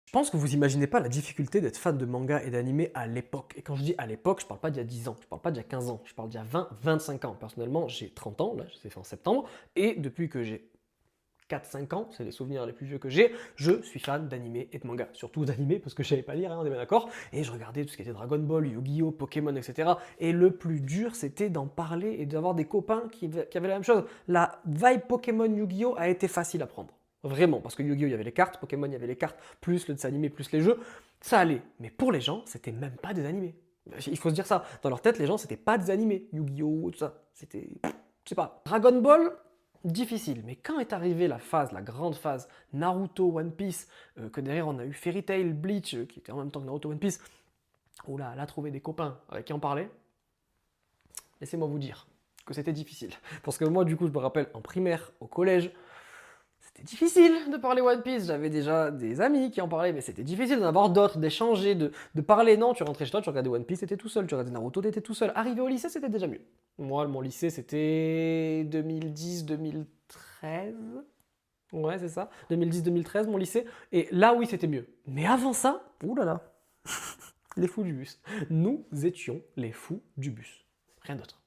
Je pense que vous imaginez pas la difficulté d'être fan de manga et d'anime à l'époque. Et quand je dis à l'époque, je parle pas d'il y a 10 ans, je parle pas d'il y a 15 ans, je parle d'il y a 20, 25 ans. Personnellement, j'ai 30 ans, là, je l'ai fait en septembre, et depuis que j'ai 4-5 ans, c'est les souvenirs les plus vieux que j'ai, je suis fan d'anime et de manga. Surtout d'anime, parce que je savais pas lire, hein, on est bien d'accord, et je regardais tout ce qui était Dragon Ball, Yu-Gi-Oh!, Pokémon, etc. Et le plus dur, c'était d'en parler et d'avoir des copains qui avaient la même chose. La vibe Pokémon Yu-Gi-Oh! A été facile à prendre. Vraiment, parce que Yu-Gi-Oh! Il y avait les cartes, Pokémon, il y avait les cartes, plus le dessin animé, plus les jeux, ça allait. Mais pour les gens, c'était même pas des animés. Il faut se dire ça. Dans leur tête, les gens, c'était pas des animés. Yu-Gi-Oh! Tout ça. C'était. Je sais pas. Dragon Ball, difficile. Mais quand est arrivée la phase, la grande phase, Naruto, One Piece, que derrière on a eu Fairy Tail, Bleach, qui était en même temps que Naruto, One Piece, où là, elle a trouvé des copains avec qui en parler, laissez-moi vous dire que c'était difficile. Parce que moi, du coup, je me rappelle, en primaire, au collège, c'était difficile de parler One Piece. J'avais déjà des amis qui en parlaient, mais c'était difficile d'en avoir d'autres, d'échanger, de parler. Non, tu rentrais chez toi, tu regardais One Piece, t'étais tout seul. Tu regardais Naruto, t'étais tout seul. Arrivé au lycée, c'était déjà mieux. Moi, mon lycée, c'était 2010-2013. Ouais, c'est ça. 2010-2013, mon lycée. Et là, oui, c'était mieux. Mais avant ça, oulala, les fous du bus. Nous étions les fous du bus. Rien d'autre.